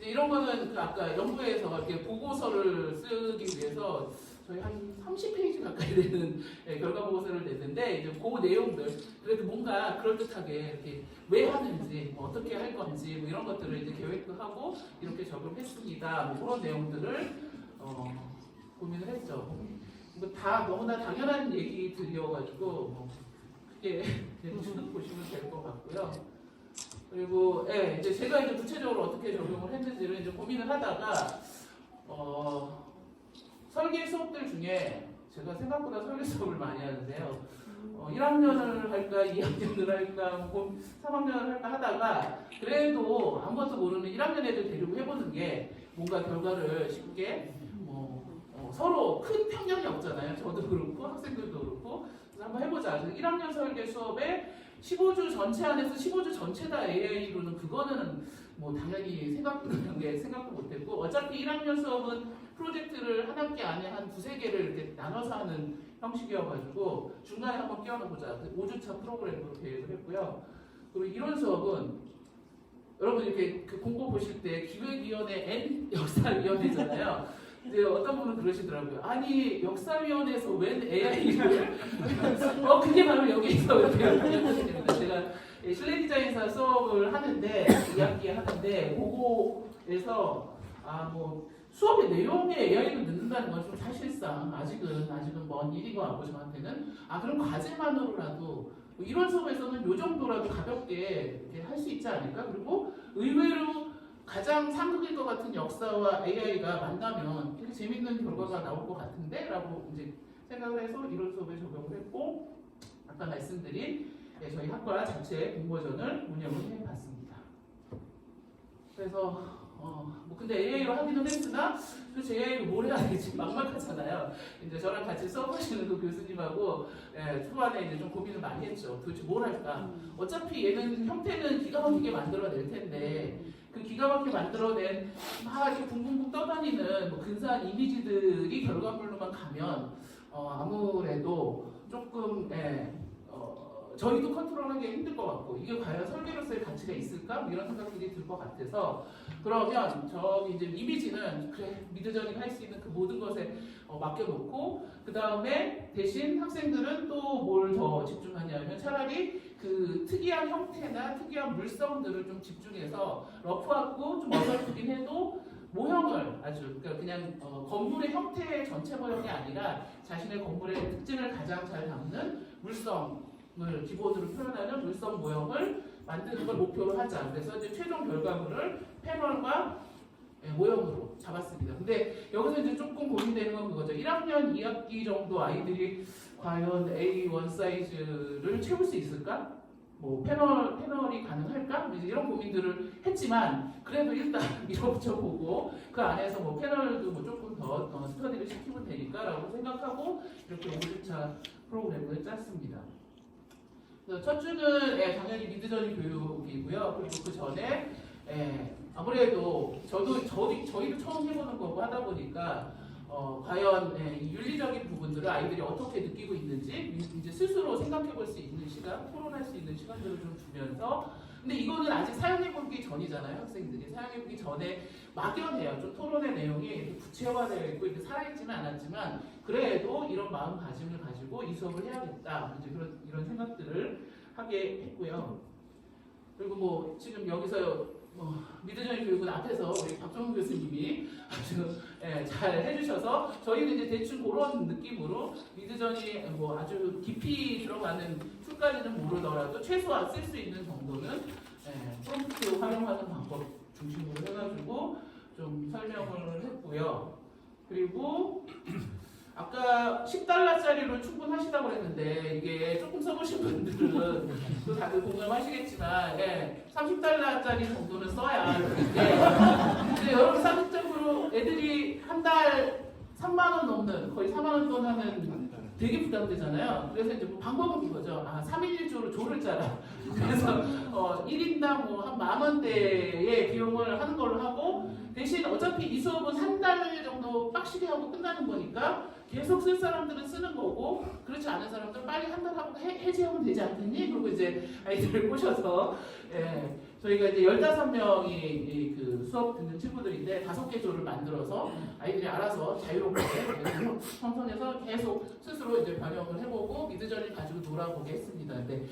이제 이런 거는 그 아까 연구에서 이렇게 보고서를 쓰기 위해서 저희 한 30페이지 가까이 되는 결과 보고서를 냈는데 이제 그 내용들 그래도 뭔가 그럴듯하게 이렇게 왜 하는지 뭐 어떻게 할 건지 뭐 이런 것들을 이제 계획도 하고 이렇게 적용했습니다. 뭐 그런 내용들을 고민을 했죠. 뭐 다 너무나 당연한 얘기들이어가지고 뭐 크게 보시면 될 것 같고요. 그리고 이제 제가 이제 구체적으로 어떻게 적용을 했는지를 이제 고민을 하다가 설계 수업들 중에 제가 생각보다 설계 수업을 많이 하는데요. 1학년을 할까 2학년을 할까 3학년을 할까 하다가 그래도 아무것도 모르는 1학년 애들 데리고 해보는 게 뭔가 결과를 쉽게 서로 큰 편견이 없잖아요. 저도 그렇고 학생들도 그렇고 그래서 한번 해보자. 그래서 1학년 설계 수업에 15주 전체 안에서 15주 전체 다 AI로는 그거는 뭐 당연히 생각도 못했고 어차피 1학년 수업은 프로젝트를 한 학기 안에 한 두세 개를 이렇게 나눠서 하는 형식이어가지고 중간에 한번 끼워넣어보자. 5주차 프로그램으로 계획을 했고요. 그리고 이런 수업은 여러분 이렇게 그 공고 보실 때 기획위원회 N 역사위원회잖아요. 이제 어떤 분은 그러시더라고요. 아니 역사위원회에서 웬 AI를 그게 바로 여기서 이렇게 제가 실내 디자인사 수업을 하는데 2학기 하는데 그거에서 뭐 수업의 내용에 AI를 넣는다는 건 좀 사실상 아직은 먼 일인 것 같고 저한테는 그럼 과제만으로라도 뭐 이런 수업에서는 요 정도라도 가볍게 할 수 있지 않을까? 그리고 의외로 가장 상극일 것 같은 역사와 AI가 만나면 되게 재밌는 결과가 나올 것 같은데? 라고 이제 생각을 해서 이런 수업에 적용을 했고 아까 말씀드린 저희 학과 자체 공모전을 운영을 해봤습니다. 그래서 뭐 근데 AI로 하기는 했으나 도대체 AI로 뭘 해야 될지 막막하잖아요. 이제 저랑 같이 수업하시는 그 교수님하고 초반에 이제 좀 고민을 많이 했죠. 도대체 뭘 할까? 어차피 얘는 형태는 기가 막히게 만들어낼 텐데 그 기가 막히게 만들어낸 막 이렇게 붕붕붕 떠다니는 뭐 근사한 이미지들이 결과물로만 가면 아무래도 조금 저희도 컨트롤하기 힘들 것 같고 이게 과연 설계로서의 가치가 있을까? 뭐 이런 생각들이 들 것 같아서 그러면 저기 이제 이미지는 그래 미드저닝 할 수 있는 그 모든 것에 맡겨놓고 그 다음에 대신 학생들은 또 뭘 더 집중하냐면 차라리 그 특이한 형태나 특이한 물성들을 좀 집중해서 러프하고 좀 어설프긴 해도 모형을 그러니까 그냥 건물의 형태의 전체 모형이 아니라 자신의 건물의 특징을 가장 잘 담는 물성을 기본으로 표현하는 물성 모형을 만드는 걸 목표로 하자. 그래서 이제 최종 결과물을 패널과 모형으로 잡았습니다. 근데 여기서 이제 조금 고민되는 건 그거죠. 1학년 2학기 정도 아이들이 과연 A1 사이즈를 채울 수 있을까? 뭐 패널이 가능할까? 이제 이런 고민들을 했지만 그래도 일단 밀어붙여 보고 그 안에서 뭐 패널도 뭐 조금 더 스터디를 시키면 되니까라고 생각하고 이렇게 5주차 프로그램을 짰습니다. 그래서 첫 주는 당연히 미드저닝 교육이고요. 그리고 그 전에 아무래도 저희도 처음 해보는 거고 하다 보니까 과연 이 윤리적인 부분들을 아이들이 어떻게 느끼고 있는지 이제 스스로 생각해 볼 수 있는 시간, 토론할 수 있는 시간들을 좀 주면서 근데 이거는 아직 사용해 보기 전이잖아요. 학생들이 사용해 보기 전에 막연해요. 좀 토론의 내용이 이렇게 구체화되어 있고 이렇게 살아있지는 않았지만 그래도 이런 마음가짐을 가지고 이 수업을 해야겠다. 이제 이런 생각들을 하게 했고요. 그리고 뭐 지금 여기서 미드저닝 교육은 앞에서 우리 박정훈 교수님이 아주 잘 해주셔서 저희는 이제 대충 그런 느낌으로 미드저닝이 뭐 아주 깊이 들어가는 툴까지는 모르더라도 최소한 쓸 수 있는 정도는 프롬프트 활용하는 방법 중심으로 해가지고 좀 설명을 했고요. 그리고 아까 10달러짜리로 충분하시다고 했는데 이게 조금 써보신 분들은 또 다들 공감하시겠지만 30달러짜리 정도는 써야 근데 여러분 상식적으로 애들이 한 달 3만 원 넘는 거의 4만 원 돈 하는 되게 부담되잖아요. 그래서 이제 뭐 방법은 이거죠. 3일 1조로 조를 짜라. 그래서 1인당 뭐 한 10,000원대의 비용을 하는 걸로 하고 대신 어차피 이 수업은 한 달 정도 빡시게 하고 끝나는 거니까 계속 쓸 사람들은 쓰는 거고 그렇지 않은 사람들은 빨리 한 달 하고 해지하면 되지 않겠니? 그리고 이제 아이들을 꼬셔서 저희가 이제 15명이 그 수업 듣는 친구들인데 5개 조를 만들어서 아이들이 알아서 자유롭게 형성해서 계속 스스로 이제 변형을 해보고 미드저니를 가지고 놀아보게 했습니다. 근데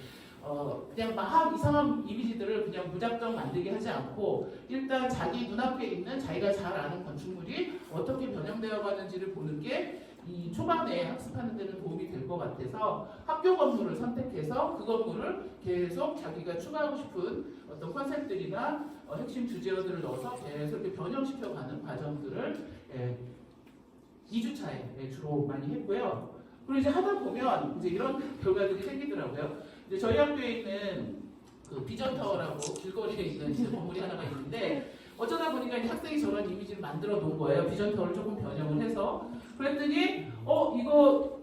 그냥 막 이상한 이미지들을 그냥 무작정 만들게 하지 않고 일단 자기 눈앞에 있는 자기가 잘 아는 건축물이 어떻게 변형되어 가는지를 보는 게 이 초반에 학습하는 데는 도움이 될 것 같아서 학교 건물을 선택해서 그 건물을 계속 자기가 추가하고 싶은 어떤 컨셉들이나 핵심 주제어들을 넣어서 계속 이렇게 변형시켜가는 과정들을 2주차에 주로 많이 했고요. 그리고 이제 하다 보면 이제 이런 결과들이 생기더라고요. 이제 저희 학교에 있는 그 비전타워라고 길거리에 있는 이제 건물이 하나가 있는데 어쩌다 보니까 이제 학생이 저런 이미지를 만들어 놓은 거예요. 비전타워를 조금 변형을 해서. 그랬더니 이거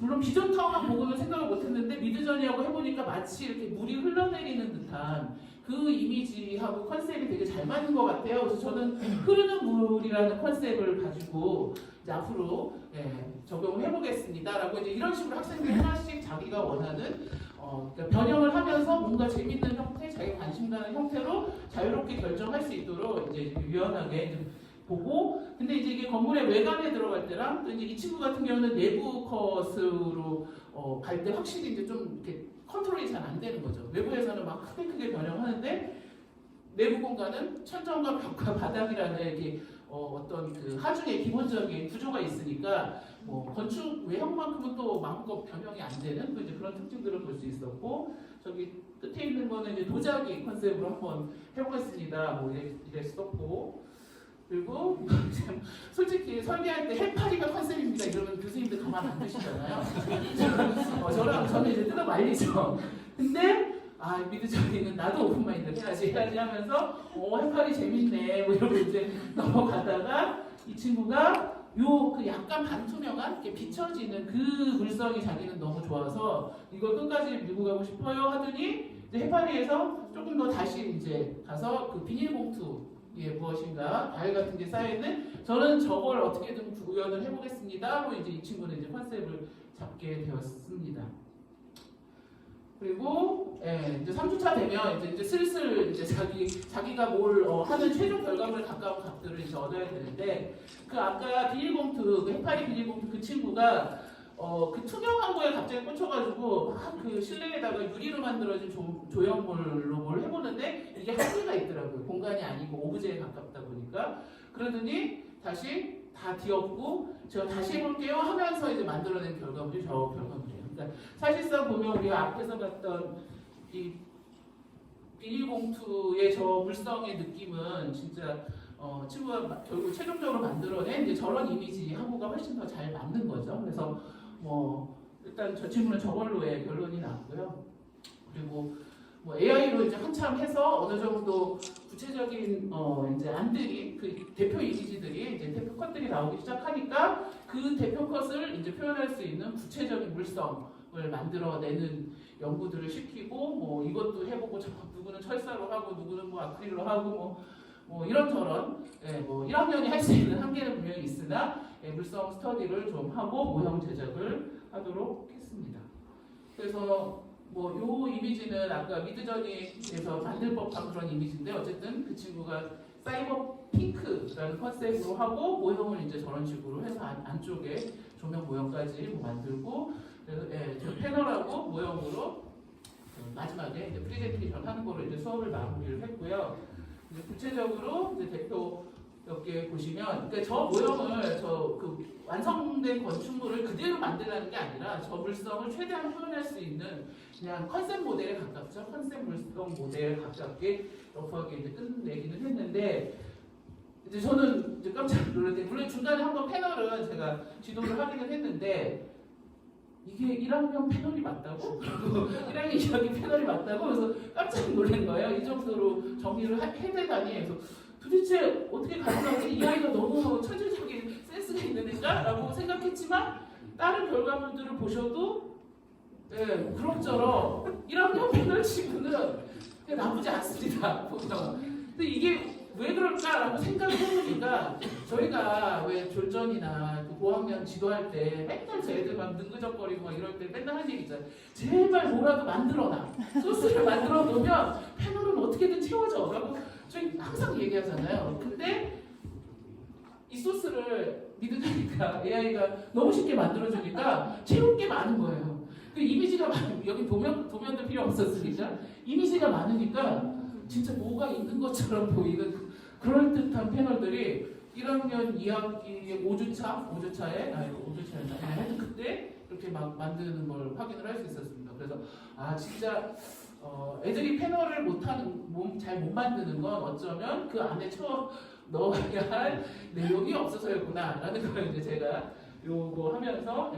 물론 비전타워만 보고는 생각을 못했는데 미드저니하고 해보니까 마치 이렇게 물이 흘러내리는 듯한 그 이미지하고 컨셉이 되게 잘 맞는 것 같아요. 그래서 저는 흐르는 물이라는 컨셉을 가지고 이제 앞으로 적용을 해보겠습니다라고 이제 이런 식으로 학생들이 하나씩 자기가 원하는 그러니까 변형을 하면서 뭔가 재밌는 형태, 자기 관심 가는 형태로 자유롭게 결정할 수 있도록 이제 유연하게 이제 보고, 근데 이제 이게 건물의 외관에 들어갈 때랑 또 이제 이 친구 같은 경우는 내부 컷으로 갈 때 확실히 이제 좀 이렇게 컨트롤이 잘 안 되는 거죠. 외부에서는 막 크게 변형하는데 내부 공간은 천정과 벽과 바닥이라는 이렇게 어떤 그 하중의 기본적인 구조가 있으니까 건축 외형만큼은 또 마음껏 변형이 안 되는 또 이제 그런 특징들을 볼 수 있었고, 저기 끝에 있는 거는 이제 도자기 컨셉으로 한번 해보겠습니다. 이랬었고, 그리고 솔직히 설계할 때 해파리가 컨셉입니다 이러면 교수님들 가만 안 두시잖아요. 저는 이제 뜯어 말리죠. 근데 미드저니는 나도 오픈마인드 해야지 하면서 해파리 재밌네 이러고 이제 넘어가다가 이 친구가 그 약간 반투명한 이렇게 비춰지는 그 물성이 자기는 너무 좋아서 이걸 끝까지 밀고 가고 싶어요 하더니 이제 해파리에서 조금 더 다시 이제 가서 그 비닐봉투에 무엇인가 과일 같은 게 쌓여있는, 저는 저걸 어떻게든 구현을 해보겠습니다 하고 이제 이 친구는 이제 컨셉을 잡게 되었습니다. 그리고 이제 3주차 되면 이제 슬슬 이제 자기가 뭘 하는 최종 결과물에 가까운 값들을 이제 얻어야 되는데, 그 아까 비닐봉투, 그 해파리 비닐봉투 그 친구가 그 투명한 거에 갑자기 꽂혀가지고 막 그 실내에다가 유리로 만들어진 조형물로 뭘 해보는데 이게 한계가 있더라고요. 공간이 아니고 오브제에 가깝다 보니까. 그러더니 다시 다 뒤엎고 제가 다시 해볼게요 하면서 이제 만들어낸 결과물이 저 결과물이에요. 그러니까 사실상 보면 우리가 앞에서 봤던 이 비닐봉투의 저 물성의 느낌은 진짜 친구가 결국 최종적으로 만들어낸 이제 저런 이미지하고가 훨씬 더 잘 맞는 거죠. 그래서 일단 저 친구는 저걸로의 결론이 났고요. 그리고 AI로 이제 한참 해서 어느 정도 구체적인 이제 안들이 그 대표 이미지들이 이제 대표 컷들이 나오기 시작하니까 그 대표 컷을 이제 표현할 수 있는 구체적인 물성을 만들어내는 연구들을 시키고 이것도 해보고 누구는 철사로 하고 누구는 아크릴로 하고 이런저런 1학년이 할 수 있는 한계는 분명히 있으나 물성 스터디를 좀 하고 모형 제작을 하도록 했습니다. 그래서 요 이미지는 아까 미드저니에서 만들 법한 그런 이미지인데 어쨌든 그 친구가 사이버 핑크라는 컨셉으로 하고 모형을 이제 저런 식으로 해서 안쪽에 조명 모형까지 만들고, 그래서 저 패널하고 모형으로 마지막에 이제 프레젠테이션 하는 거로 이제 수업을 마무리를 했고요. 이제 구체적으로 이제 대표 몇 개 보시면, 그러니까 저 모형을 그 완성된 건축물을 그대로 만들라는 게 아니라 저 물성을 최대한 표현할 수 있는 그냥 컨셉 모델에 가깝죠. 컨셉 물성 모델에 가깝게 러프하게 이제 끝내기는 했는데, 이제 저는 이제 깜짝 놀랐는데, 물론 중간에 한번 패널은 제가 지도를 하기는 했는데 이게 1학년 패널이 맞다고? 1학년 2학년 패널이 맞다고? 그래서 깜짝 놀란 거예요. 이 정도로 정리를 해대다니. 그래서 도대체 어떻게 가능하지? 이 아이가 너무 천재적인 센스가 있는 애가? 라고 생각했지만 다른 결과물들을 보셔도 그럭저럭 1학년 패널 친구는 나쁘지 않습니다. 근데 이게 왜 그럴까라고 생각을 해보니까 저희가 왜 졸전이나 그 고학년 지도할 때 맨날 저희들 막 능그적거리고 막 이럴 때 맨날 하는 얘기 있잖아요. 제발 뭐라도 만들어놔. 소스를 만들어 놓으면 패널은 어떻게든 채워져. 라고 저희 항상 얘기하잖아요. 얘기하잖아요. 근데 이 소스를 믿으니까 AI가 너무 쉽게 만들어주니까 채울 게 많은 거예요. 그 이미지가 여기 도면도 필요 없었으니까 이미지가 많으니까 진짜 뭐가 있는 것처럼 보이는 그럴듯한 패널들이 1학년 2학기 5주차에 하여튼 그때 이렇게 막 만드는 걸 확인을 할 수 있었습니다. 그래서 진짜 애들이 패널을 잘 못 만드는 건 어쩌면 그 안에 넣어야 할 내용이 없어서였구나 라는 걸 이제 제가 요거 하면서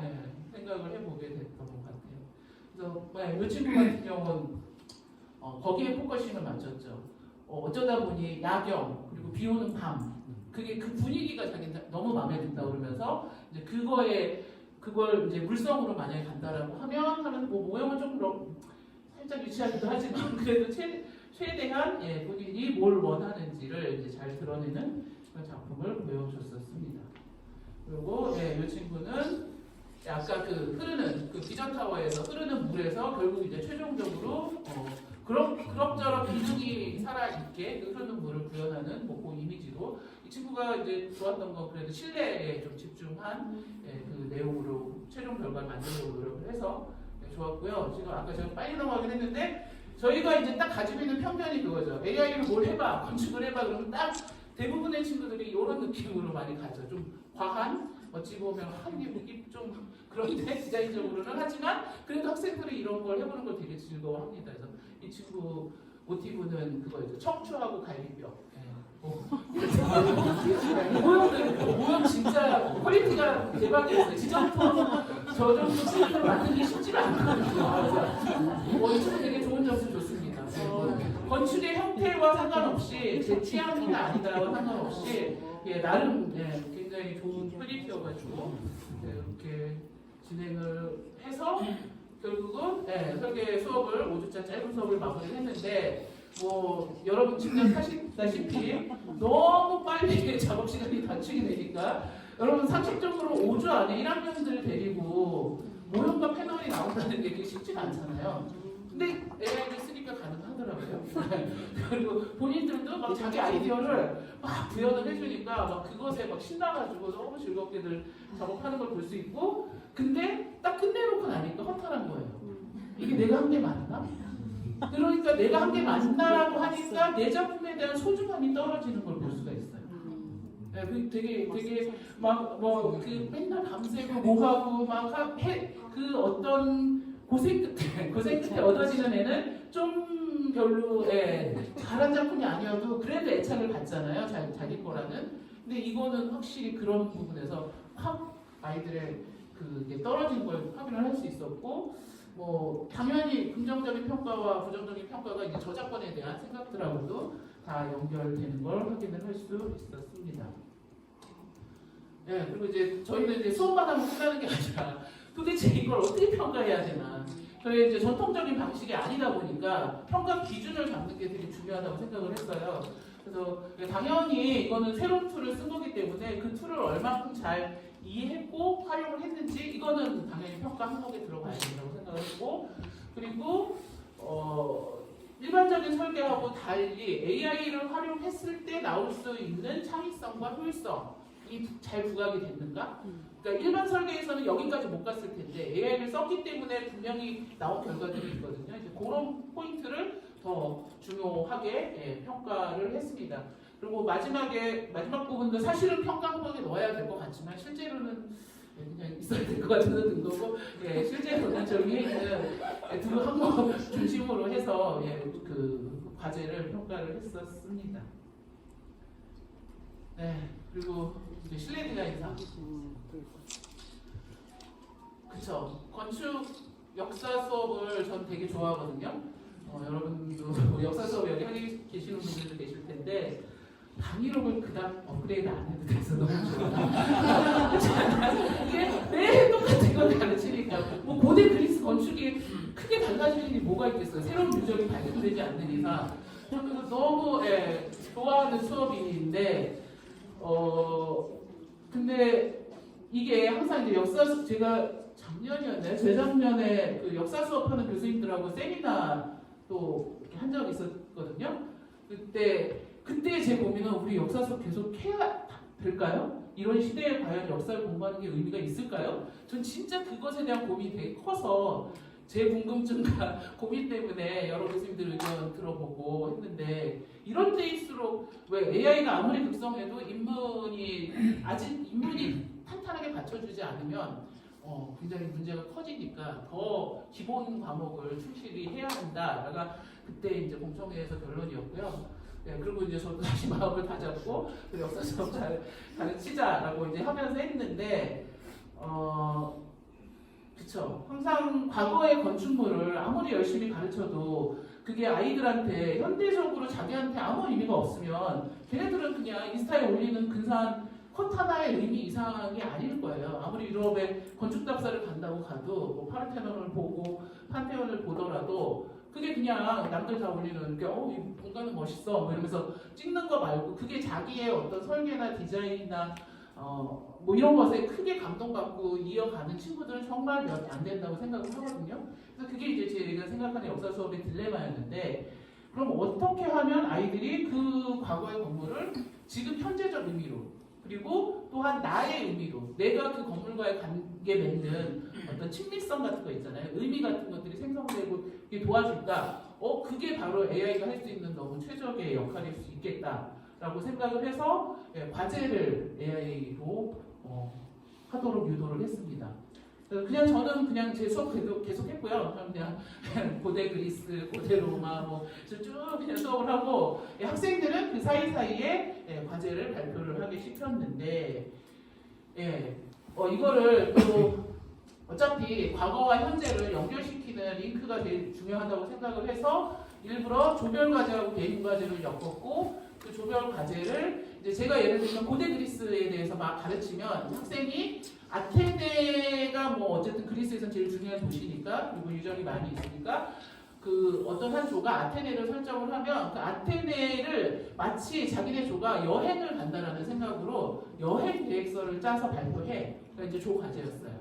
생각을 해보게 됐던 것 같아요. 그래서 이 친구 같은 경우는 거기에 포커싱을 맞췄죠. 어쩌다 보니 야경 그리고 비 오는 밤 그게 그 분위기가 자기 너무 마음에 든다 그러면서 이제 그걸 이제 물성으로 만약에 간다라고 하면 뭐 모형은 좀 살짝 유치하기도 하지만 그래도 최대한 본인이 뭘 원하는지를 이제 잘 드러내는 그런 작품을 보여줬었습니다. 그리고 이 친구는 아까 그 비전타워에서 흐르는 물에서 결국 이제 최종적으로 그럭저럭 기둥이 살아있게 그 흐르는 물을 구현하는 그 이미지로 이 친구가 이제 좋았던 건 그래도 실내에 좀 집중한 그 내용으로 최종 결과를 만들려고 노력을 해서 좋았고요. 지금 아까 제가 빨리 넘어가긴 했는데 저희가 이제 딱 가지고 있는 편견이 그거죠. AI를 뭘 해봐, 건축을 해봐 그러면 딱 대부분의 친구들이 이런 느낌으로 많이 가죠. 좀 과한, 어찌 보면 이게 좀 그런데 디자인적으로는 하지만 그래도 학생들이 이런 걸 해보는 걸 되게 즐거워합니다. 그래서 이 친구 모티브는 그거죠. 척추하고 갈비뼈. 모형 진짜 퀄리티가 대박이었어요. 지점토 저 정도 스타일을 만들기 쉽지가 않거든요. 이 친구 되게 좋은 점수 좋습니다. 건축의 형태와 상관없이 제 취향이나 아니다와 상관없이 나름 굉장히 좋은 퀄리티여가지고 이렇게 진행을 해서 결국은 설계 수업을 5주차 짧은 수업을 마무리를 했는데 뭐 여러분 직접 하시다시피 너무 빨리 작업 시간이 단축이 되니까 여러분 상식적으로 5주 안에 1학년들 데리고 모형과 패널이 나온다는 게 쉽지가 않잖아요. 근데 AI를 쓰니까 가능하더라고요. 그리고 본인들도 막 자기 아이디어를 막 구현을 해주니까 막 그것에 막 신나가지고 너무 즐겁게들 작업하는 걸 볼 수 있고 근데 딱 끝내놓고 나니까 허탈한 거예요. 이게 내가 한 게 맞나? 그러니까 내가 한 게 맞나라고 하니까 내 작품에 대한 소중함이 떨어지는 걸 볼 수가 있어요. 되게 막 뭐 그 맨날 밤새고 뭐 하고 막 그 어떤 고생 끝에 얻어지는 애는 좀 별로 잘한 작품이 아니어도 그래도 애착을 받잖아요. 자기 거라는. 근데 이거는 확실히 그런 부분에서 확 아이들의 그게 떨어진 걸 확인을 할 수 있었고 뭐 당연히 긍정적인 평가와 부정적인 평가가 이제 저작권에 대한 생각들하고도 다 연결되는 걸 확인을 할 수 있었습니다. 그리고 이제 저희는 이제 수업만 하면 끝나는 게 아니라 도대체 이걸 어떻게 평가해야 되나. 저희 이제 전통적인 방식이 아니다 보니까 평가 기준을 잡는 게 되게 중요하다고 생각을 했어요. 그래서 당연히 이거는 새로운 툴을 쓴 거기 때문에 그 툴을 얼마큼 잘 이해했고 활용을 했는지 이거는 당연히 평가 항목에 들어가야 된다고 생각을 했고 그리고 일반적인 설계하고 달리 AI를 활용했을 때 나올 수 있는 창의성과 효율성이 잘 부각이 됐는가? 그러니까 일반 설계에서는 여기까지 못 갔을 텐데 AI를 썼기 때문에 분명히 나온 결과들이 있거든요. 이제 그런 포인트를 더 중요하게 평가를 했습니다. 그리고 마지막 부분도 사실은 평가 항목에 넣어야 될 것 같지만 실제로는 그냥 있어야 될 것 같아서 든 거고 실제로는 저기에 있는 두 항목 중심으로 해서 그 과제를 평가를 했었습니다. 그리고 이제 실내 디자인상 그쵸. 건축 역사 수업을 전 되게 좋아하거든요. 여러분도 역사 수업 여기 하고 계시는 분들도 계실 텐데 강의록을 그다음 업그레이드 안 해도 돼서 너무 좋아요. 이게 매일 똑같은 걸 가르치니까 뭐 고대 그리스 건축이 크게 달라질 일이 뭐가 있겠어요. 새로운 유적이 발견되지 않는 이상 그래서 너무 좋아하는 수업인데 근데 이게 항상 이제 제가 작년이었나요? 재작년에 그 역사 수업하는 교수님들하고 세미나 또 한 적이 있었거든요. 그때 그때 제 고민은 우리 역사 수업 계속 해야 될까요? 이런 시대에 과연 역사를 공부하는 게 의미가 있을까요? 전 진짜 그것에 대한 고민이 되게 커서 제 궁금증과 고민 때문에 여러 교수님들 의견 들어보고 했는데 이런 때일수록 왜 AI가 아무리 극성해도 아직 인문이 탄탄하게 받쳐주지 않으면 굉장히 문제가 커지니까 더 기본 과목을 충실히 해야 한다가 그때 이제 공청회에서 결론이었고요. 네, 그리고 이제 저도 다시 마음을 다잡고 역사 수업 잘 가르치자라고 이제 하면서 했는데 그쵸. 항상 과거의 건축물을 아무리 열심히 가르쳐도 그게 아이들한테 현대적으로 자기한테 아무 의미가 없으면 걔네들은 그냥 인스타에 올리는 근사한 컷 하나의 의미 이상이 아닐 거예요. 아무리 유럽에 건축답사를 간다고 가도 뭐 파르테논을 보고 판테온을 보더라도 그게 그냥 남들 다 올리는 게 이 공간은 멋있어 뭐 이러면서 찍는 거 말고 그게 자기의 어떤 설계나 디자인이나 뭐 이런 것에 크게 감동받고 이어가는 친구들은 정말 몇 안 된다고 생각을 하거든요. 그래서 그게 이제 제가 생각하는 역사 수업의 딜레마였는데 그럼 어떻게 하면 아이들이 그 과거의 건물을 지금 현재적 의미로 그리고 또한 나의 의미로 내가 그 건물과의 관계 맺는 어떤 친밀성 같은 거 있잖아요. 의미 같은 것들이 생성되고 도와줄까? 그게 바로 AI가 할 수 있는 너무 최적의 역할일 수 있겠다라고 생각을 해서 과제를 AI로 하도록 유도를 했습니다. 그냥 저는 그냥 제 수업 계속 했고요. 그냥 고대 그리스, 고대 로마 쭉 그냥 수업을 하고 학생들은 그 사이사이에 과제를 발표를 하게 시켰는데 이거를 또 어차피 과거와 현재를 연결시키는 링크가 제일 중요하다고 생각을 해서 일부러 조별 과제하고 개인 과제를 엮었고 그 조별 과제를 이제 제가 예를 들면 고대 그리스에 대해서 막 가르치면 학생이 아테네가 뭐 어쨌든 그리스에선 제일 중요한 도시니까 그리고 유적이 많이 있으니까 그 어떤 한 조가 아테네를 설정을 하면 그 아테네를 마치 자기네 조가 여행을 간다라는 생각으로 여행 계획서를 짜서 발표해. 그러니까 이제 조 과제였어요.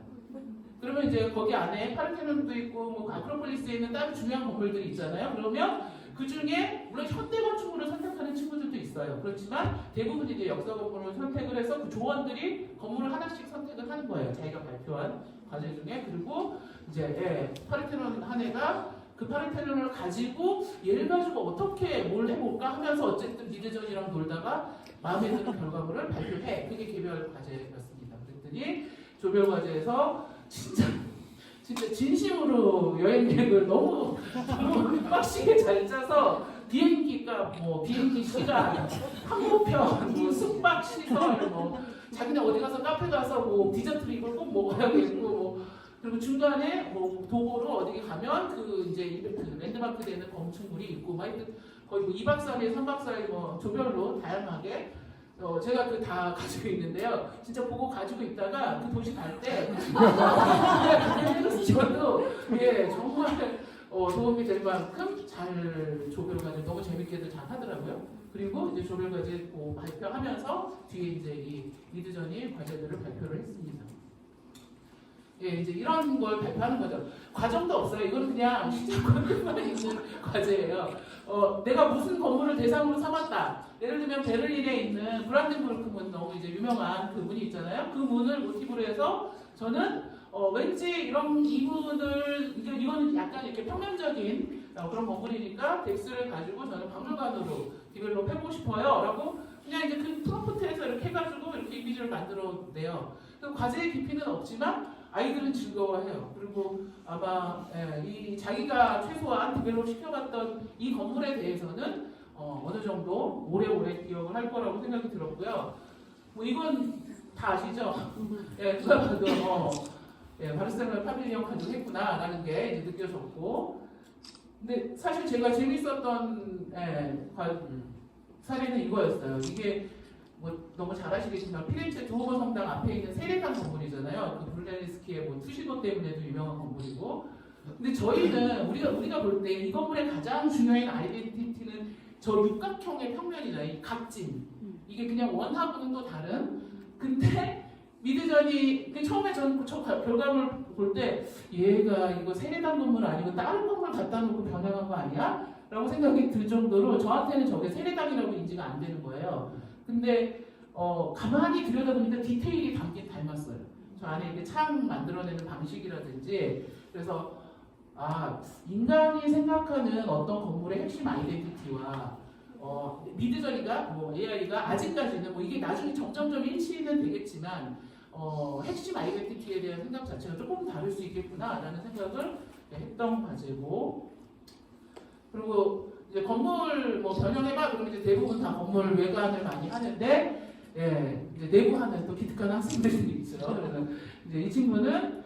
그러면 이제 거기 안에 파르테논도 있고 뭐 아크로폴리스에 있는 다른 중요한 건물들이 있잖아요. 그러면 그 중에 물론 현대 건축물을 선택하는 친구들도 있어요. 그렇지만 대부분 이제 역사 건물을 선택을 해서 그 조원들이 건물을 하나씩 선택을 하는 거예요. 자기가 발표한 과제 중에. 그리고 이제 파르테논 한 애가 그 파르테논을 가지고 얘를 가지고 어떻게 뭘 해볼까 하면서 어쨌든 미드전이랑 놀다가 마음에 드는 결과물을 발표해. 그게 개별 과제였습니다. 그랬더니 조별 과제에서 진짜 진심으로 여행 계획을 너무 빡시게 잘 짜서 비행기가 비행기 시간, 항공편, 숙박 시설, 자기네 어디 가서 카페 가서 디저트 이걸 꼭 먹어야겠고 그리고 중간에 도보로 어디 가면 그 이제 랜드마크 되는 건축물이 있고 거의 2박 3일, 3박 4일 조별로 다양하게 제가 그 다 가지고 있는데요. 진짜 보고 가지고 있다가 그 도시 갈 때 저도 정말 도움이 될 만큼 잘 조별과제 너무 재밌게들 잘 하더라고요. 그리고 이제 조별과제 발표하면서 뒤에 이제 이 미드전이 과제들을 발표를 했습니다. 이제 이런 걸 발표하는 거죠. 과정도 없어요. 이거는 그냥 시작권만 있는 과제예요. 내가 무슨 건물을 대상으로 삼았다. 예를 들면 베를린에 있는 브란덴부르크 문 너무 이제 유명한 그 문이 있잖아요. 그 문을 모티브로 해서 저는 왠지 이 문을 이거는 약간 이렇게 평면적인 그런 건물이니까 덱스를 가지고 저는 박물관으로 디벨롭 해보고 싶어요라고 그냥 이제 그 프롬프트에서 이렇게 해가지고 이렇게 이미지를 만들어내요. 과제의 깊이는 없지만 아이들은 즐거워해요. 그리고 아마 이 자기가 최소한 디벨롭 시켜봤던 이 건물에 대해서는 어느 정도 오래오래 기억을 할 거라고 생각이 들었고요. 이건 다 아시죠? 누가 봐도 바르셀로나 파빌리온 가지고 했구나라는 게 이제 느껴졌고, 근데 사실 제가 재밌었던 사례는 이거였어요. 이게 너무 잘 아시겠지만 피렌체 두오모 성당 앞에 있는 세례당 건물이잖아요. 그 브루넬리스키의 투시도 때문에도 유명한 건물이고. 근데 저희는 우리가 볼 때 이 건물의 가장 중요한 아이덴티티는 저 육각형의 평면이다. 이 각진. 이게 그냥 원하고는 또 다른. 근데 미드전이 처음에 저 결과물 볼 때 얘가 이거 세례당 건물 아니고 다른 건물 갖다 놓고 변형한 거 아니야? 라고 생각이 들 정도로 저한테는 저게 세례당이라고 인지가 안 되는 거예요. 근데 가만히 들여다보니까 디테일이 담긴 닮았어요. 저 안에 이렇게 창 만들어내는 방식이라든지. 그래서 인간이 생각하는 어떤 건물의 핵심 아이덴티티와 미드저니가 뭐 AI가 아직까지는 뭐 이게 나중에 점점점 일치는 되겠지만 핵심 아이덴티티에 대한 생각 자체가 조금 다를 수 있겠구나라는 생각을 했던 과제고, 그리고 이제 건물 뭐 변형해봐 그러면 이제 대부분 다 건물 외관을 많이 하는데 이제 내부하는 또 기특한 학생들이 있죠. 그래서 이제 이 친구는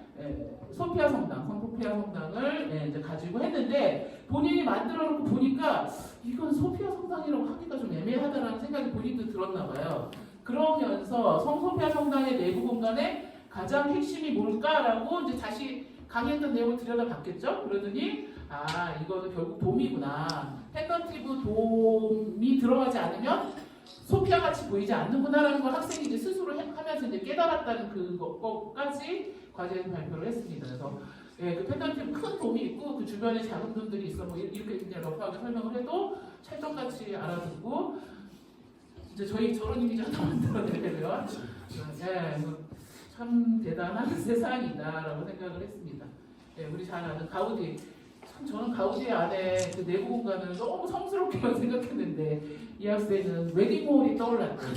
소피아 성당, 성소피아 성당을 이제 가지고 했는데 본인이 만들어 놓고 보니까 이건 소피아 성당이라고 하기가 좀 애매하다라는 생각이 본인도 들었나 봐요. 그러면서 성소피아 성당의 내부 공간에 가장 핵심이 뭘까라고 이제 다시 강의했던 내용을 들여다봤겠죠. 그러더니 이거는 결국 돔이구나. 펜던티브 돔이 들어가지 않으면 소피아 같이 보이지 않는구나라는 걸 학생이 이제 스스로 하면서 이제 깨달았다는 그것까지 과제에서 발표를 했습니다. 그래서 그 펜던티브 큰 돔이 있고 그 주변에 작은 돔들이 있어. 뭐 이렇게 그냥 러프하게 설명을 해도 찰떡같이 알아듣고 이제 저희 저런 이미지 하나 만들어내려면 참 대단한 세상이다라고 생각을 했습니다. 우리 잘 아는 가우디. 저는 가우디 안에 그 내부 공간을 너무 성스럽게만 생각했는데 이 학생은 웨딩홀이 떠올랐대요.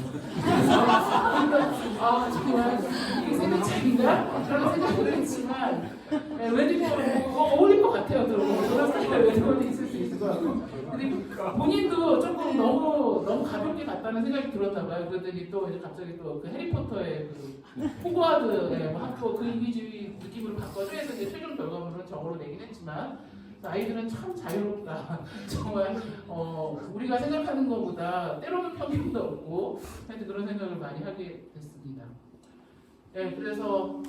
정말 이게 생각장인가? 그런 생각을 했지만 웨딩홀은 어울릴 것 같아요. 그런 스타일의 웨딩홀이 있을 수 있을 것 같고, 근데 본인도 조금 너무 가볍게 갔다는 생각이 들었나 봐요. 그러더니 또 이제 갑자기 또 그 해리포터의 그 호그와드 학교 그 이미지 느낌으로 바꿔줘 해서 이제 최종 결과물은 저거로 내긴 했지만 아이들은 참 자유롭다. 정말 우리가 생각하는 것보다 때로는 편견도 없고 하여튼 그런 생각을 많이 하게 됐습니다. 그래서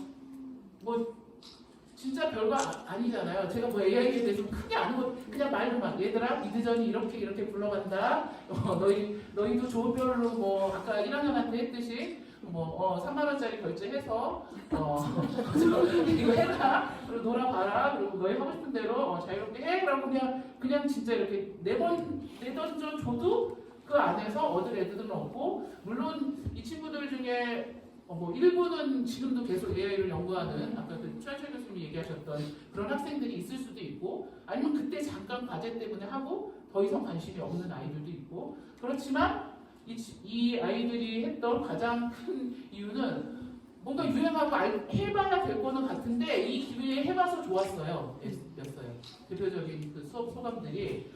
뭐 진짜 별거 아니잖아요. 제가 뭐 AI에 대해서 크게 아는 거 그냥 말로 막 얘들아 미드전이 이렇게 굴러간다. 너희도 좋은 별로 뭐 아까 1학년한테 했듯이 뭐 3만 원짜리 결제해서 이거 해라. 그리고 놀아봐라. 그리고 너희 하고 싶은 대로 자유롭게 해. 그러고 그냥 진짜 이렇게 내던져 줘도 그 안에서 얻을 애들은 없고, 물론 이 친구들 중에 뭐 일부는 지금도 계속 AI를 연구하는 아까 그 최한철 교수님이 얘기하셨던 그런 학생들이 있을 수도 있고, 아니면 그때 잠깐 과제 때문에 하고 더 이상 관심이 없는 아이들도 있고. 그렇지만 이 아이들이 했던 가장 큰 이유는 뭔가 유행하고 해봐야 될 거는 같은데 이 기회에 해봐서 좋았어요. 였어요. 대표적인 그 수업 소감들이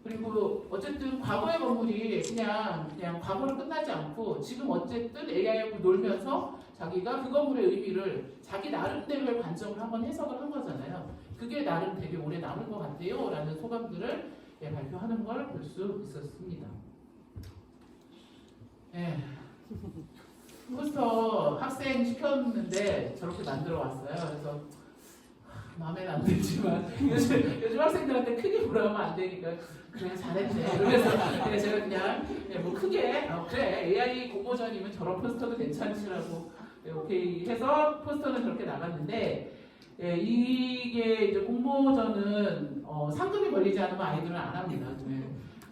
그리고 어쨌든 과거의 건물이 그냥 과거로 끝나지 않고 지금 어쨌든 AI하고 놀면서 자기가 그 건물의 의미를 자기 나름대로의 관점을 한번 해석을 한 거잖아요. 그게 나름 되게 오래 남을 것 같아요 라는 소감들을 발표하는 걸 볼 수 있었습니다. 포스터 학생 시켰는데 저렇게 만들어 왔어요. 그래서 마음에는 안 들지만 요즘 학생들한테 크게 뭐라 하면 안 되니까 그래 잘했네. 그래서 제가 그냥 뭐 크게 그래 AI 공모전이면 저런 포스터도 괜찮지라고 오케이 해서 포스터는 그렇게 나갔는데, 이게 이제 공모전은 상금이 걸리지 않으면 아이들은 안 합니다.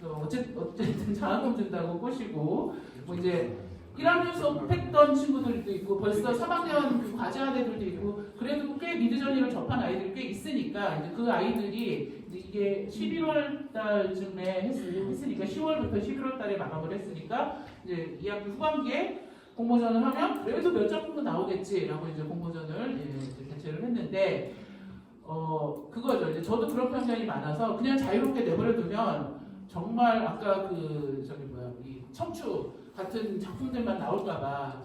어쨌든 장학금 준다고 꼬시고 뭐 이제 1학년 수업했던 친구들도 있고 벌써 3학년 과제한 애들도 있고 그래도 꽤 미드저니를 접한 아이들이 꽤 있으니까 이제 그 아이들이 이게 11월 달쯤에 했으니까 10월부터 11월 달에 마감을 했으니까 이제 2학기 후반기에 공모전을 하면 그래도 몇 작품은 나오겠지라고 이제 공모전을 이제 개최를 했는데 그거죠. 이제 저도 그런 편견이 많아서 그냥 자유롭게 내버려두면 정말 아까 이 척추 같은 작품들만 나올까봐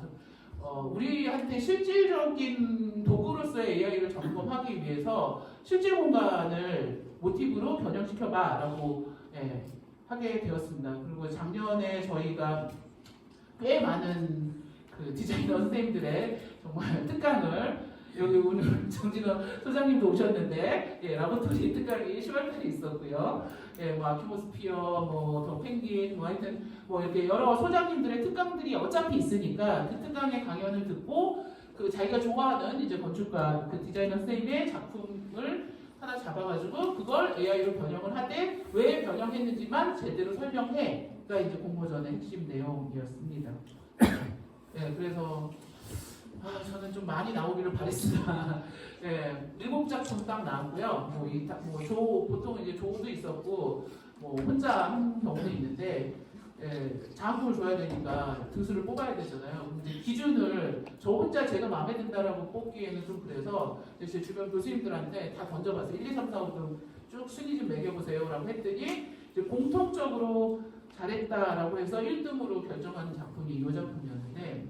우리한테 실질적인 도구로서의 AI를 점검하기 위해서 실제 공간을 모티브로 변형시켜봐라고 하게 되었습니다. 그리고 작년에 저희가 꽤 많은 그 디자이너 선생님들의 정말 특강을 여기 오늘 정진호 소장님도 오셨는데 라보토리 특강이 10월달에 있었고요. 뭐 아키모스피어, 뭐 더 펭귄, 뭐 하여튼 뭐 이렇게 여러 소장님들의 특강들이 어차피 있으니까 그 특강의 강연을 듣고 그 자기가 좋아하는 이제 건축가 그 디자이너 선생님의 작품을 하나 잡아가지고 그걸 AI로 번역을 하되 왜 번역했는지만 제대로 설명해가 이제 공모전의 핵심 내용이었습니다. 네, 그래서 저는 좀 많이 나오기를 바랬으나 예, 7작품 딱 나왔고요. 보통 이제 조도 있었고 뭐 혼자 한 경우도 있는데 장학금을 줘야 되니까 등수를 뽑아야 되잖아요. 근데 기준을 저 혼자 제가 마음에 든다라고 뽑기에는 좀 그래서 제 주변 교수님들한테 다 던져봤어요. 1, 2, 3, 4, 5등 쭉 순위 좀 매겨보세요라고 했더니 이제 공통적으로 잘했다라고 해서 1등으로 결정하는 작품이 이 작품이었는데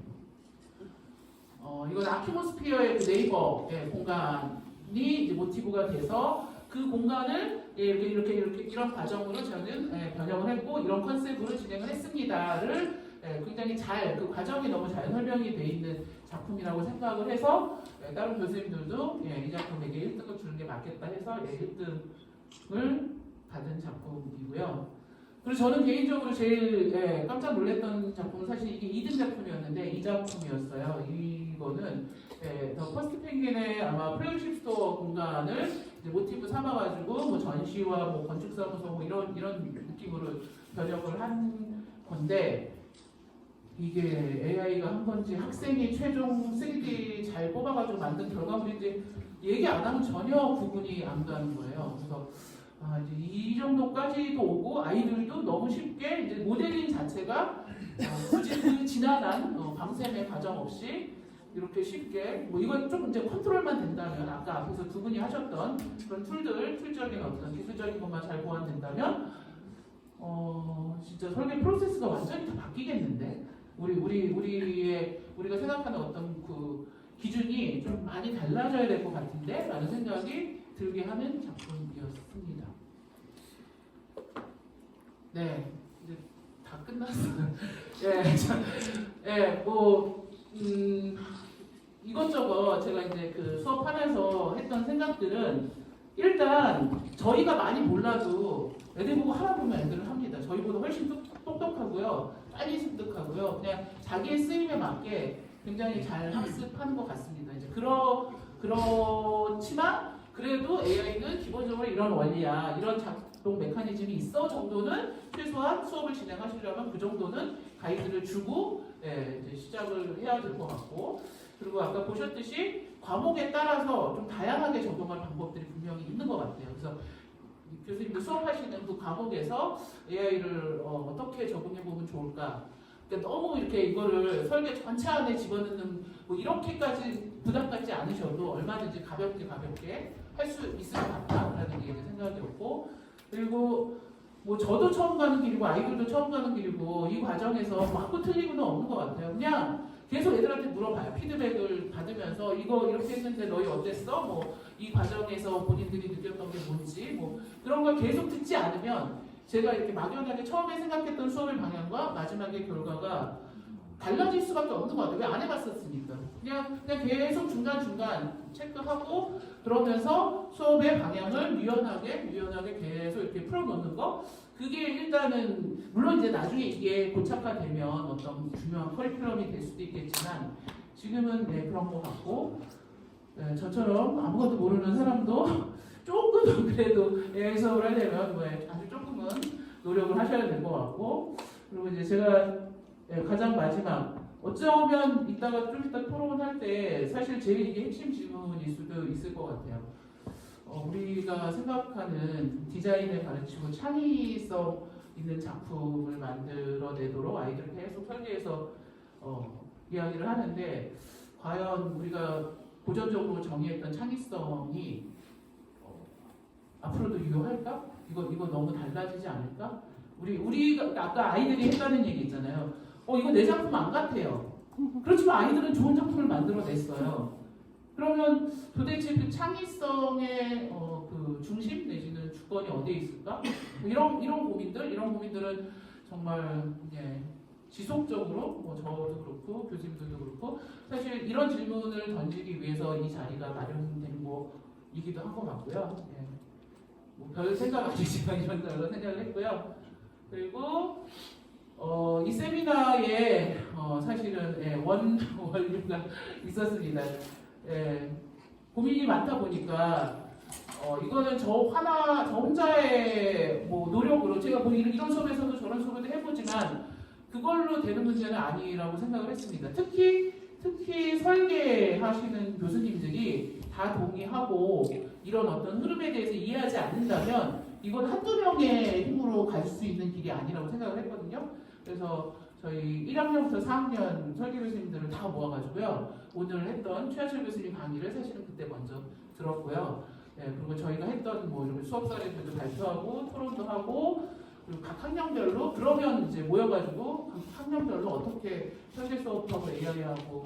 이건 아키모스피어의 그 네이버 공간이 이제 모티브가 돼서 그 공간을 이렇게 이런 과정으로 저는 번역을 했고 이런 컨셉으로 진행을 했습니다를 굉장히 잘 그 과정이 너무 잘 설명이 돼 있는 작품이라고 생각을 해서 다른 교수님들도 이 작품에게 1등을 주는 게 맞겠다 해서 1등을 받은 작품이고요. 그리고 저는 개인적으로 제일 깜짝 놀랐던 작품은 사실 이게 2등 작품이었는데 이 작품이었어요. 이거는 더 퍼스트 펭귄의 아마 플래그십 스토어 공간을 이제 모티브 삼아가지고 뭐 전시와 뭐 건축사무소 뭐 이런 느낌으로 번역을 한 건데 이게 AI가 한 건지 학생이 최종 3D 잘 뽑아가지고 만든 결과물인지 얘기 안 하면 전혀 구분이 안 가는 거예요. 그래서 이제 이 정도까지도 오고 아이들도 너무 쉽게 이제 모델링 자체가 굳이 그 지난한 밤샘의 과정 없이 이렇게 쉽게 뭐 이건 좀 이제 컨트롤만 된다면 아까 앞에서 두 분이 하셨던 그런 툴적인 어떤 기술적인 것만 잘 보완된다면 진짜 설계 프로세스가 완전히 다 바뀌겠는데 우리가 생각하는 어떤 그 기준이 좀 많이 달라져야 될 것 같은데 라는 생각이 들게 하는 작품이었습니다. 네, 이제 다 끝났어요. 이것저것 제가 이제 그 수업하면서 했던 생각들은 일단 저희가 많이 몰라도 애들 보고 하다 보면 애들은 합니다. 저희보다 훨씬 똑똑하고요, 빨리 습득하고요. 그냥 자기의 쓰임에 맞게 굉장히 잘 학습하는 것 같습니다. 이제 그렇지만 그래도 AI는 기본적으로 이런 원리야, 이런 작동 메커니즘이 있어 정도는 최소한 수업을 진행하시려면 그 정도는 가이드를 주고 이제 시작을 해야 될 것 같고, 그리고 아까 보셨듯이 과목에 따라서 좀 다양하게 적용할 방법들이 분명히 있는 것 같아요. 그래서 교수님들 수업하시는 그 과목에서 AI를 어떻게 적용해 보면 좋을까? 그러니까 너무 이렇게 이거를 설계 전체 안에 집어넣는 뭐 이렇게까지 부담 갖지 않으셔도 얼마든지 가볍게 할 수 있을 것 같다라는 게 생각이었고, 그리고 뭐 저도 처음 가는 길이고 아이들도 처음 가는 길이고 이 과정에서 맞고 틀리고는 없는 것 같아요. 그냥 계속 애들한테 물어봐요. 피드백을 받으면서 이거 이렇게 했는데 너희 어땠어? 뭐 이 과정에서 본인들이 느꼈던 게 뭔지 뭐 그런 걸 계속 듣지 않으면 제가 이렇게 막연하게 처음에 생각했던 수업의 방향과 마지막의 결과가 달라질 수밖에 없는 것 같아요. 왜 안 해봤었으니까. 그냥 계속 중간중간 체크하고 그러면서 수업의 방향을 유연하게 계속 이렇게 풀어놓는 거. 그게 일단은 물론 이제 나중에 이게 고착화되면 어떤 중요한 커리큘럼이 될 수도 있겠지만 지금은 그런 것 같고, 저처럼 아무것도 모르는 사람도 조금 그래도 수업을 하려면 아주 조금은 노력을 하셔야 될 것 같고, 그리고 이제 제가 가장 마지막 어쩌면 좀 이따 토론할 때 사실 제일 이게 핵심 질문일 수도 있을 것 같아요. 우리가 생각하는 디자인을 가르치고 창의성 있는 작품을 만들어내도록 아이들을 계속 설계해서 이야기를 하는데 과연 우리가 고전적으로 정의했던 창의성이 앞으로도 유효할까? 이거 너무 달라지지 않을까? 우리가 아까 아이들이 했다는 얘기 있잖아요. 이거 내 작품 안 같아요. 그렇지만 아이들은 좋은 작품을 만들어냈어요. 그러면 도대체 그 창의성의 그 중심 내지는 주권이 어디에 있을까? 이런 고민들은 정말 지속적으로 저도 그렇고 교수님들도 그렇고 사실 이런 질문을 던지기 위해서 이 자리가 마련된 거이기도 한 것 같고요. 별 생각 아니지만 이런 생각을 했고요. 그리고 이 세미나에 사실은 원류가 있었습니다. 고민이 많다 보니까 이거는 저 혼자의 뭐 노력으로 제가 뭐 이런 수업에서도 저런 수업에도 해보지만 그걸로 되는 문제는 아니라고 생각을 했습니다. 특히 설계하시는 교수님들이 다 동의하고 이런 어떤 흐름에 대해서 이해하지 않는다면 이건 한두 명의 힘으로 갈 수 있는 길이 아니라고 생각을 했거든요. 그래서 저희 1학년부터 4학년 설계 교수님들을 다 모아가지고요. 오늘 했던 최하철 교수님 강의를 사실은 그때 먼저 들었고요. 네, 그리고 저희가 했던 뭐 이런 수업 사례들도 발표하고 토론도 하고 그리고 각 학년별로 그러면 이제 모여가지고 각 학년별로 어떻게 설계 수업하고 AI하고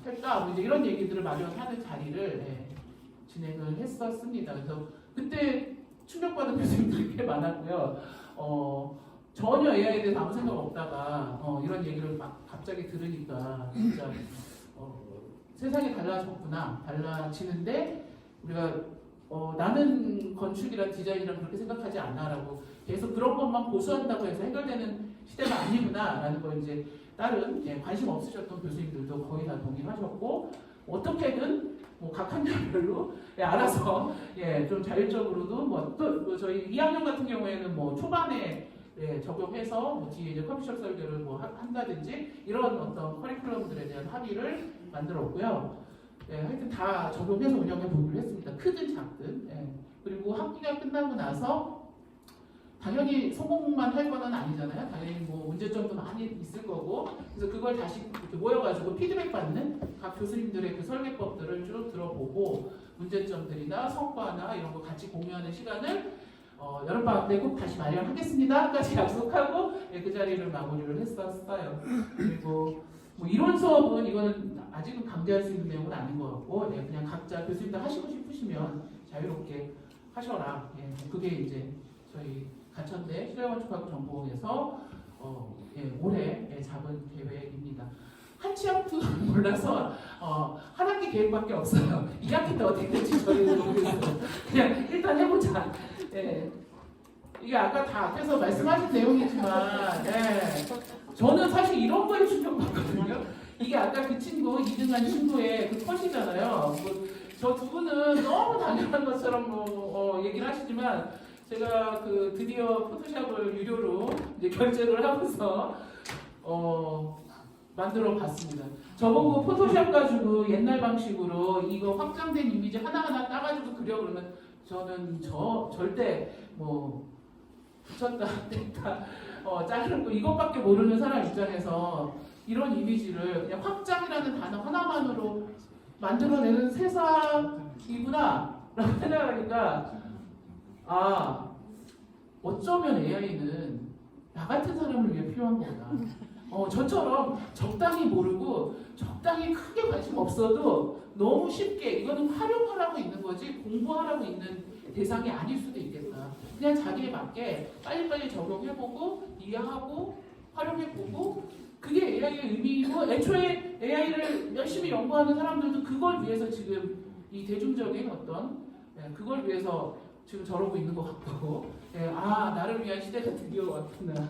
할까 뭐 이제 이런 얘기들을 마련하는 자리를 진행을 했었습니다. 그래서 그때 충격받은 교수님들이 꽤 많았고요. 전혀 AI에 대해서 아무 생각 없다가 이런 얘기를 막 갑자기 들으니까 진짜 세상이 달라졌구나, 달라지는데 우리가 나는 건축이랑 디자인이랑 그렇게 생각하지 않아라고 계속 그런 것만 고수한다고 해서 해결되는 시대가 아니구나라는 걸 이제 다른 관심 없으셨던 교수님들도 거의 다 동의하셨고 어떻게든 뭐 각 학년별로 알아서 좀 자율적으로도 뭐 저희 2학년 같은 경우에는 뭐 초반에 적용해서 뭐 뒤에 이제 컴퓨터 설계를 뭐 한다든지 이런 어떤 커리큘럼들에 대한 합의를 만들었고요. 하여튼 다 적용해서 운영해 보기로 했습니다. 크든 작든. 그리고 학기가 끝나고 나서 당연히 성공만 할 거는 아니잖아요. 당연히 뭐 문제점도 많이 있을 거고. 그래서 그걸 다시 이렇게 모여가지고 피드백 받는 각 교수님들의 그 설계법들을 쭉 들어보고 문제점들이나 성과나 이런 거 같이 공유하는 시간을 여름방학 때 꼭 다시 마련하겠습니다까지 약속하고 그 자리를 마무리를 했었어요. 그리고 뭐 이론 수업은 이거는 아직은 강제할 수 있는 내용은 아닌 것 같고 그냥 각자 교수님들 하시고 싶으시면 자유롭게 하셔라. 그게 이제 저희 가천대 실내건축학부 전공에서 올해 잡은 계획입니다. 한치 앞도 몰라서 한 학기 계획밖에 없어요. 2학기 때 어떻게 될지 저희는 모르겠어요. 그냥 일단 해보자. 이게 아까 다 앞에서 말씀하신 내용이지만 저는 사실 이런 거에 충격받거든요. 이게 아까 그 친구 2등한 친구의 그 컷이잖아요. 저 두 분은 너무 당연한 것처럼 얘기를 하시지만 제가 그 드디어 포토샵을 유료로 이제 결제를 하면서 만들어 봤습니다. 저보고 포토샵 가지고 옛날 방식으로 이거 확장된 이미지 하나하나 따가지고 그려 그러면 저는 절대 뭐 붙였다 뺐다 자르는 거 이것밖에 모르는 사람 입장에서 이런 이미지를 그냥 확장이라는 단어 하나만으로 만들어내는 세상이구나 라고 생각하니까 어쩌면 AI는 나 같은 사람을 위해 필요한 거다. 저처럼 적당히 모르고 적당히 크게 관심 없어도 너무 쉽게 이거는 활용하라고 있는 거지 공부하라고 있는 대상이 아닐 수도 있겠다. 그냥 자기에 맞게 빨리빨리 적용해보고 이해하고 활용해보고 그게 AI의 의미이고 애초에 AI를 열심히 연구하는 사람들도 그걸 위해서 지금 이 대중적인 어떤 그걸 위해서 지금 저러고 있는 것 같고 나를 위한 시대가 드디어 왔구나.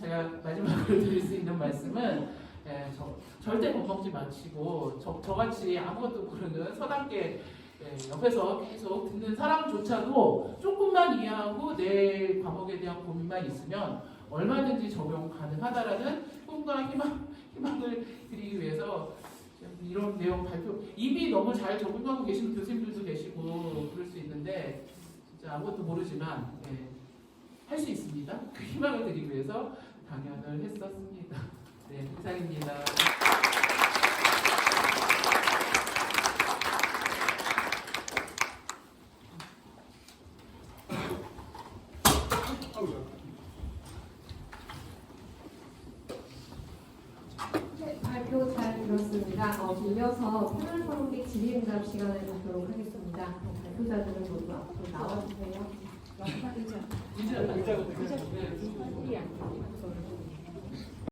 제가 마지막으로 드릴 수 있는 말씀은 절대 겁먹지 마시고 저같이 아무것도 모르는 서당계 옆에서 계속 듣는 사람조차도 조금만 이해하고 내 과목에 대한 고민만 있으면 얼마든지 적용 가능하다라는 꿈과 희망을 드리기 위해서 이런 내용 발표 이미 너무 잘 적응하고 계시는 교수님들도 계시고 그럴 수 있는데 진짜 아무것도 모르지만 할 수 있습니다. 그 희망을 드리기 위해서 강연을 했었습니다. 네, 이상입니다. 네, 발표 잘 들었습니다. 이어서 패널 서론식 질의응답 시간을 갖도록 하겠습니다. 발표자들은 모두 앞으로 나와주세요. 의자.